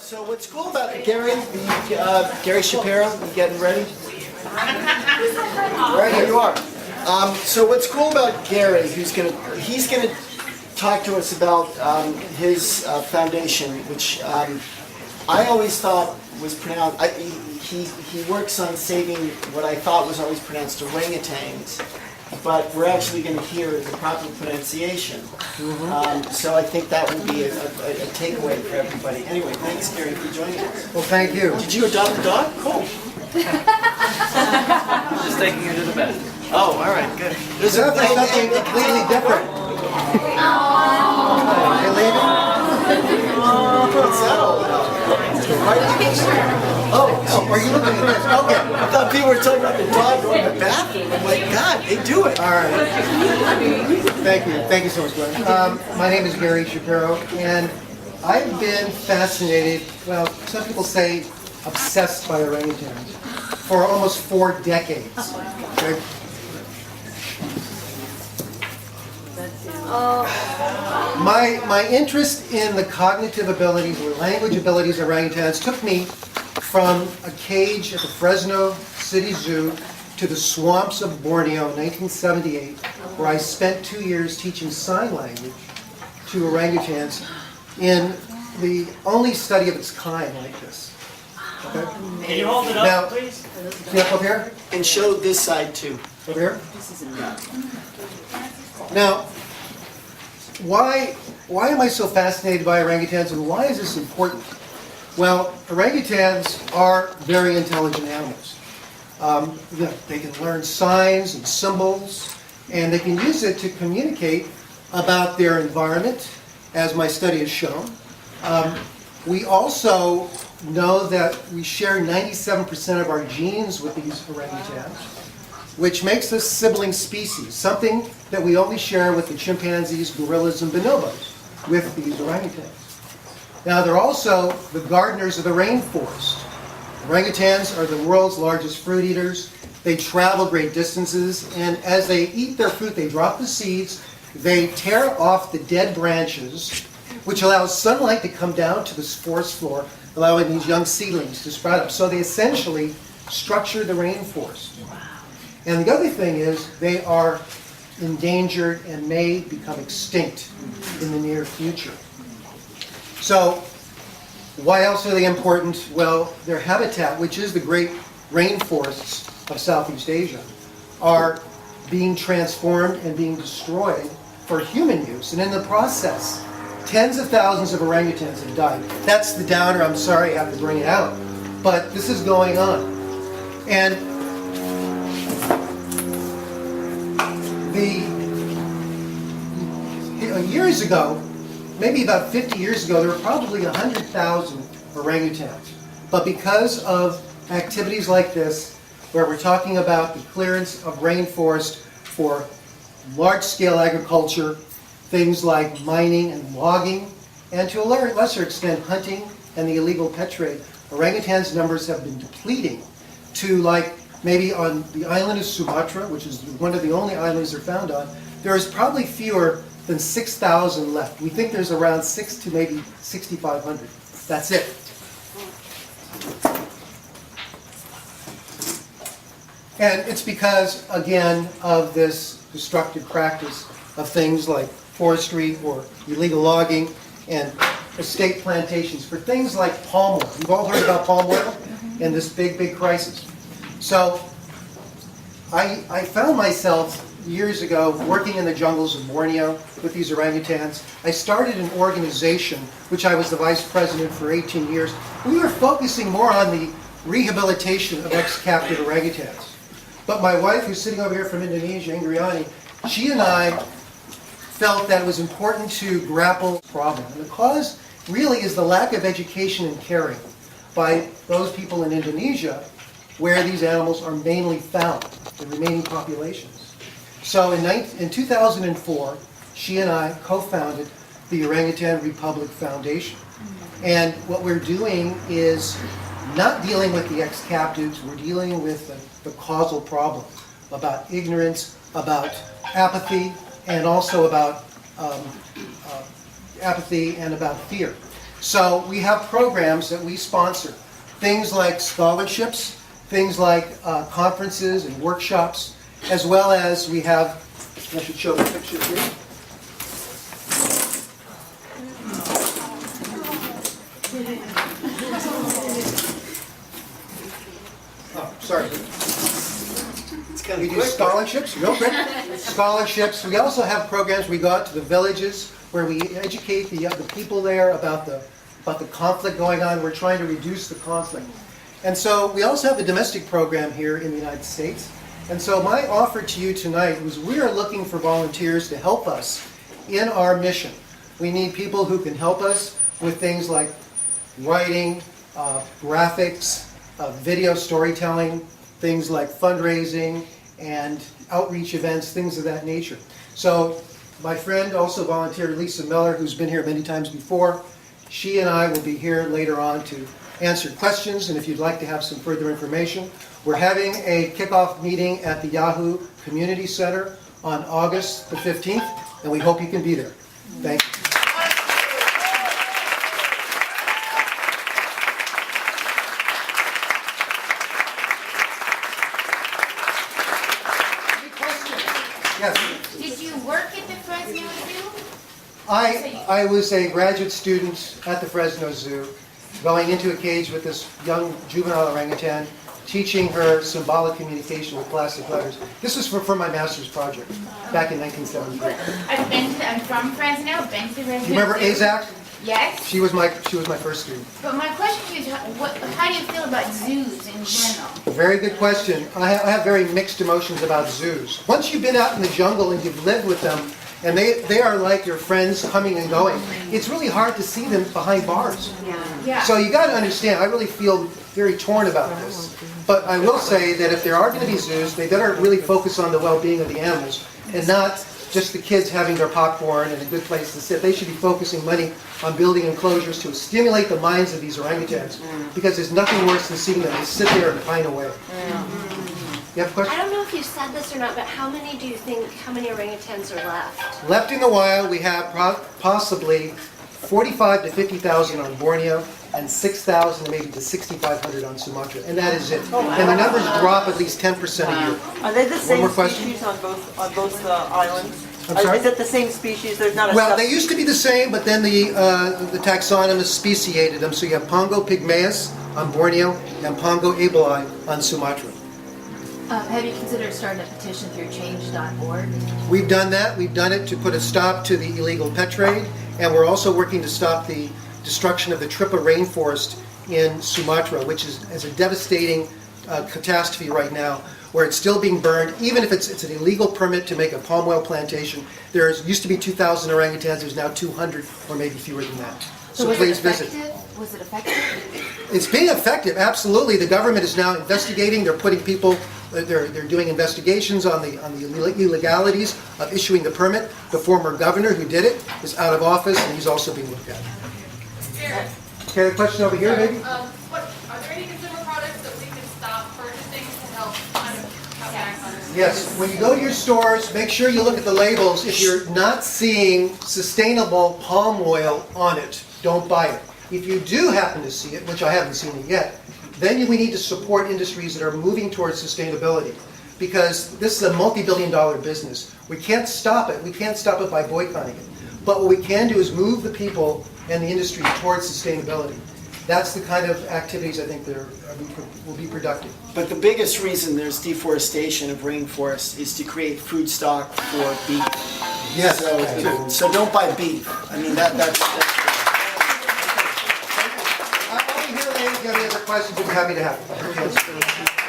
So what's cool about Gary, Gary Shapiro, you getting ready? Right here you are. So what's cool about Gary, he's gonna talk to us about his foundation, which I always thought was pronounced. He works on saving what I thought was always pronounced orangutans, but we're actually going to hear the proper pronunciation. So I think that will be a takeaway for everybody. Anyway, thanks, Gary, for joining us. Well, thank you. Did you adopt a dog? Cool. Just taking her to the bed. Oh, all right, good. There's something completely different. You leaving? What's that all about? Oh, are you looking at this? Okay. I thought people were talking about the dog going to the bathroom. I'm like, God, they do it. All right. Thank you. Thank you so much, Glenn. My name is Gary Shapiro, and I've been fascinated, well, some people say obsessed by orangutans for almost 4 decades. Okay? My interest in the cognitive abilities or language abilities of orangutans took me from a cage at the Fresno City Zoo to the swamps of Borneo in 1978, where I spent 2 years teaching sign language to orangutans in the only study of its kind like this. Okay? Can you hold it up, Now, please? yeah, up here? And show this side too. Over here? Now, why am I so fascinated by orangutans, and why is this important? Well, orangutans are very intelligent animals. They can learn signs and symbols, and they can use it to communicate about their environment, as my study has shown. We also know that we share 97% of our genes with these orangutans, which makes us sibling species, something that we only share with the chimpanzees, gorillas, and bonobos, with these orangutans. Now, they're also the gardeners of the rainforest. Orangutans are the world's largest fruit eaters. They travel great distances, and as they eat their fruit, they drop the seeds, they tear off the dead branches, which allows sunlight to come down to this forest floor, allowing these young seedlings to sprout up. So they essentially structure the rainforest. And the other thing is, they are endangered and may become extinct in the near future. So, why else are they important? Well, their habitat, which is the great rainforests of Southeast Asia, are being transformed and being destroyed for human use. And in the process, tens of thousands of orangutans have died. That's the downer, I'm sorry I have to bring it out. But this is going on. And years ago, maybe about 50 years ago, there were probably 100,000 orangutans. But because of activities like this, where we're talking about the clearance of rainforest for large-scale agriculture, things like mining and logging, and to a lesser extent hunting and the illegal pet trade, orangutans' numbers have been depleting to, like, maybe on the island of Sumatra, which is one of the only islands they're found on, there is probably fewer than 6,000 left. We think there's around 6 to maybe 6,500. That's it. And it's because, again, of this destructive practice of things like forestry or illegal logging and estate plantations for things like palm oil. You've all heard about palm oil and this big, big crisis. So I found myself years ago working in the jungles of Borneo with these orangutans. I started an organization, which I was the vice president for 18 years. We were focusing more on the rehabilitation of ex-captive orangutans. But my wife, who's sitting over here from Indonesia, Ingriani, she and I felt that it was important to grapple with the problem. And the cause really is the lack of education and caring by those people in Indonesia where these animals are mainly found, the remaining populations. So in 2004, she and I co-founded the Orangutan Republic Foundation. And what we're doing is not dealing with the ex-captives, we're dealing with the causal problem about ignorance, about apathy, and also about apathy and about fear. So we have programs that we sponsor, things like scholarships, things like conferences and workshops, as well as we have, I should show the picture here. Oh, sorry. We do scholarships, real quick. Scholarships. We also have programs. We go out to the villages where we educate the people there about the conflict going on. We're trying to reduce the conflict. And so we also have a domestic program here in the United States. And so my offer to you tonight was we are looking for volunteers to help us in our mission. We need people who can help us with things like writing, graphics, video storytelling, things like fundraising and outreach events, things of that nature. So my friend also volunteered, Lisa Miller, who's been here many times before. She and I will be here later on to answer questions, and if you'd like to have some further information. We're having a kickoff meeting at the Yahoo Community Center on August the 15th, and we hope you can be there. Thank you. Yes. Did you work at the Fresno Zoo? I was a graduate student at the Fresno Zoo, going into a cage with this young juvenile orangutan, teaching her symbolic communication with plastic letters. This was for my master's project back in 1973. I'm from Fresno. I've been to Fresno. You remember Zoo. Azak? Yes. She was my first student. But my question is, how do you feel about zoos in general? Very good question. I have very mixed emotions about zoos. Once you've been out in the jungle and you've lived with them, and they are like your friends coming and going, it's really hard to see them behind bars. Yeah. So you got to understand, I really feel very torn about this. But I will say that if there are going to be zoos, they better really focus on the well-being of the animals and not just the kids having their popcorn and a good place to sit. They should be focusing money on building enclosures to stimulate the minds of these orangutans, because there's nothing worse than seeing them just sit there and pine away. You have a question? I don't know if you said this or not, but how many orangutans are left? Left in the wild, we have possibly 45 to 50,000 on Borneo and 6,000 maybe to 6,500 on Sumatra, and that is it. And the numbers drop at least 10% a year. Are they the One same more question? species on both islands? I'm sorry? Is it the same species? There's not a Well, they used to be the same, but then the taxonomists speciated them. So you have Pongo pygmaeus on Borneo and Pongo abeli on Sumatra. Have you considered starting a petition through Change.org? We've done that. We've done it to put a stop to the illegal pet trade, and we're also working to stop the destruction of the Tripa rainforest in Sumatra, which is a devastating catastrophe right now, where it's still being burned, even if it's an illegal permit to make a palm oil plantation. There used to be 2,000 orangutans, there's now 200 or maybe fewer than that. So was please it visit. effective? Was it effective? It's being effective, absolutely. The government is now investigating. They're putting people, they're doing investigations on the illegalities of issuing the permit. The former governor who did it is out of office, and he's also being looked at. Okay, a question over here, maybe? Are there any consumer products that we can stop purchasing to help kind of cut back on this? Yes, when you go to your stores, make sure you look at the labels. If you're not seeing sustainable palm oil on it, don't buy it. If you do happen to see it, which I haven't seen it yet, then we need to support industries that are moving towards sustainability, because this is a multi-billion-dollar business. We can't stop it. We can't stop it by boycotting it. But what we can do is move the people and the industry towards sustainability. That's the kind of activities I think that will be productive. But the biggest reason there's deforestation of rainforests is to create food stock for beef. Yes. So don't buy beef. I mean, that's I'll be here later if you have any other questions. We'll be happy to have them.